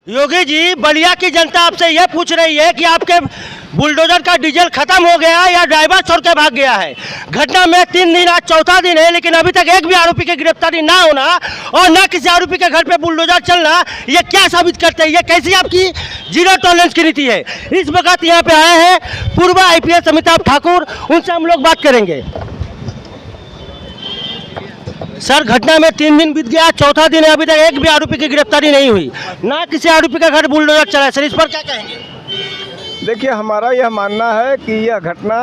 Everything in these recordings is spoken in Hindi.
योगी जी, बलिया की जनता आपसे यह पूछ रही है कि आपके बुलडोजर का डीजल खत्म हो गया या ड्राइवर छोड़ के भाग गया है। घटना में 3 दिन, आज चौथा दिन है, लेकिन अभी तक एक भी आरोपी की गिरफ्तारी ना होना और ना किसी आरोपी के घर पे बुलडोजर चलना, ये क्या साबित करते हैं? ये कैसी आपकी जीरो टॉलरेंस की नीति है? इस वक्त यहाँ पे आए हैं पूर्व IPS अमिताभ ठाकुर, उनसे हम लोग बात करेंगे। सर, घटना में 3 दिन बीत गया, चौथा दिन है, अभी तक एक भी आरोपी की गिरफ्तारी नहीं हुई, ना किसी आरोपी का घर बुलडोजर चला है। सर, इस पर क्या कहेंगे? देखिए, हमारा यह मानना है कि यह घटना,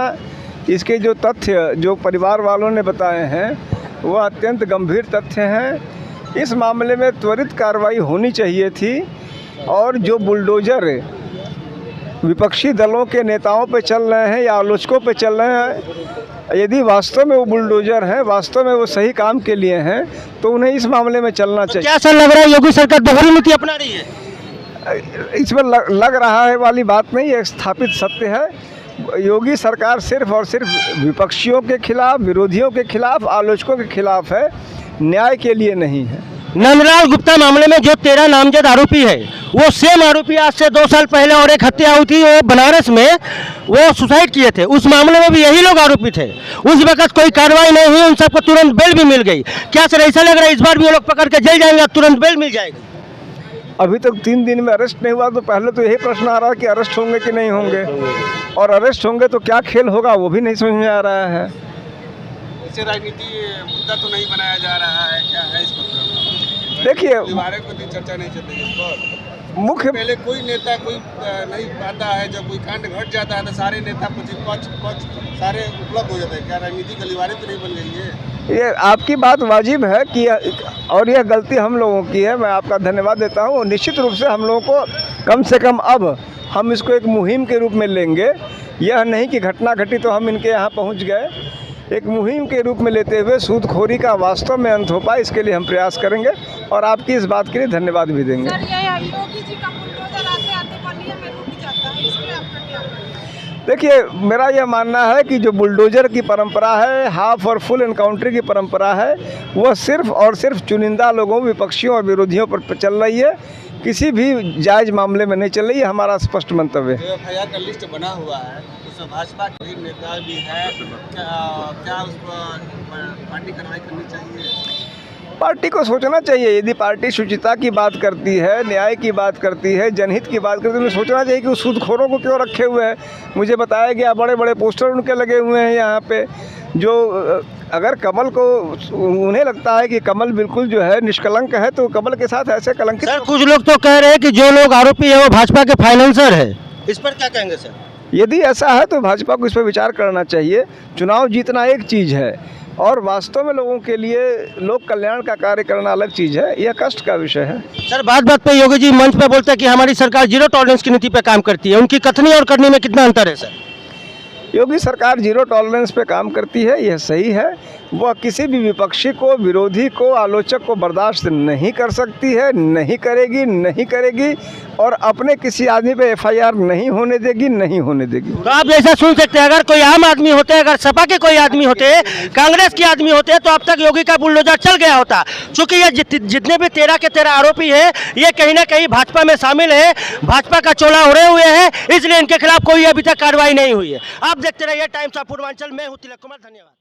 इसके जो तथ्य जो परिवार वालों ने बताए हैं वह अत्यंत गंभीर तथ्य हैं। इस मामले में त्वरित कार्रवाई होनी चाहिए थी और जो बुलडोजर विपक्षी दलों के नेताओं पे चल रहे हैं या आलोचकों पे चल रहे हैं, यदि वास्तव में वो बुलडोजर हैं, वास्तव में वो सही काम के लिए हैं, तो उन्हें इस मामले में चलना चाहिए। क्या सर लग रहा है योगी सरकार दोहरी नीति अपना रही है? इसमें लग रहा है वाली बात नहीं, एक स्थापित सत्य है। योगी सरकार सिर्फ और सिर्फ विपक्षियों के खिलाफ, विरोधियों के खिलाफ, आलोचकों के खिलाफ है, न्याय के लिए नहीं है। नंदलाल गुप्ता मामले में जो 13 नामजद आरोपी है, वो सेम आरोपी आज से 2 साल पहले और एक हत्या हुई थी, वो बनारस में, वो सुसाइड किए थे। उस मामले में भी यही लोग आरोपी थे। उस वक्त कोई कार्रवाई नहीं हुई, उन सबको तुरंत बेल भी मिल गई। क्या सर ऐसा लग रहा है इस बार भी वो लोग पकड़ के जेल जाएंगे, तुरंत बेल मिल जाएगी? अभी तक 3 दिन में अरेस्ट नहीं हुआ, तो पहले तो यही प्रश्न आ रहा है कि अरेस्ट होंगे कि नहीं होंगे, और अरेस्ट होंगे तो क्या खेल होगा वो भी नहीं समझ में आ रहा है। इसे राजनीति मुद्दा तो नहीं बनाया जा रहा है, क्या है इस पर? देखिए, चर्चा नहीं चल रही इस पर। मुख्य पहले कोई नेता कोई नहीं पाता है, जब कोई कांड घट जाता है तो सारे नेता पक्ष सारे उपलब्ध हो जाते हैं। क्या राजनीति गलीवारी तो नहीं बन गई है? ये आपकी बात वाजिब है कि, और यह गलती हम लोगों की है, मैं आपका धन्यवाद देता हूँ। निश्चित रूप से हम लोगों को कम से कम अब हम इसको एक मुहिम के रूप में लेंगे। यह नहीं कि घटना घटी तो हम इनके यहाँ पहुँच गए। एक मुहिम के रूप में लेते हुए सूदखोरी का वास्तव में अंत हो पाए, इसके लिए हम प्रयास करेंगे और आपकी इस बात के लिए धन्यवाद भी देंगे। सर, ये योगी जी का बुलडोजर आते बलिया में रुक जाता है, इस पे आपका क्या कहना है? देखिए, मेरा यह मानना है कि जो बुलडोजर की परंपरा है, हाफ और फुल एनकाउंटर की परंपरा है, वह सिर्फ और सिर्फ चुनिंदा लोगों, विपक्षियों और विरोधियों पर चल रही है, किसी भी जायज़ मामले में नहीं चल रही है। हमारा स्पष्ट मंतव्य है। FIR का लिस्ट बना हुआ है, उसमें भाजपा के नेता भी है, क्या उस पर पार्टी कार्रवाई करनी चाहिए? पार्टी को सोचना चाहिए। यदि पार्टी शुचिता की बात करती है, न्याय की बात करती है, जनहित की बात करती है, तो उन्हें सोचना चाहिए कि उस सूदखोरों को क्यों रखे हुए हैं। मुझे बताया गया बड़े बड़े पोस्टर उनके लगे हुए हैं यहाँ पे, जो अगर कमल को, उन्हें लगता है कि कमल बिल्कुल जो है निष्कलंक है, तो कमल के साथ ऐसे कलंकित। सर, कुछ लोग तो कह रहे हैं कि जो लोग आरोपी है वो भाजपा के फाइनेंसर है, इस पर क्या कहेंगे सर? यदि ऐसा है तो भाजपा को इस पर विचार करना चाहिए। चुनाव जीतना एक चीज़ है और वास्तव में लोगों के लिए लोक कल्याण का कार्य करना अलग चीज़ है। यह कष्ट का विषय है। सर, बात बात पे योगी जी मंच पे बोलते हैं कि हमारी सरकार जीरो टॉलरेंस की नीति पे काम करती है। उनकी कथनी और करनी में कितना अंतर है सर? योगी सरकार जीरो टॉलरेंस पे काम करती है, यह सही है। वह किसी भी विपक्षी को, विरोधी को, आलोचक को बर्दाश्त नहीं कर सकती है, नहीं करेगी और अपने किसी आदमी पे FIR नहीं होने देगी, नहीं होने देगी। तो आप ऐसा सुन सकते हैं, अगर कोई आम आदमी होते, अगर सपा के कोई आदमी होते, कांग्रेस के आदमी होते, तो अब तक योगी का बुलडोजर चल गया होता। चूंकि ये जितने भी 13 के 13 आरोपी है, ये कहीं ना कहीं भाजपा में शामिल है, भाजपा का चोला ओढ़े हुए हैं, इसलिए इनके खिलाफ कोई अभी तक कार्रवाई नहीं हुई है। आप देखते रहिए टाइम्स ऑफ पूर्वांचल। मैं हूँ तिलक कुमार, धन्यवाद।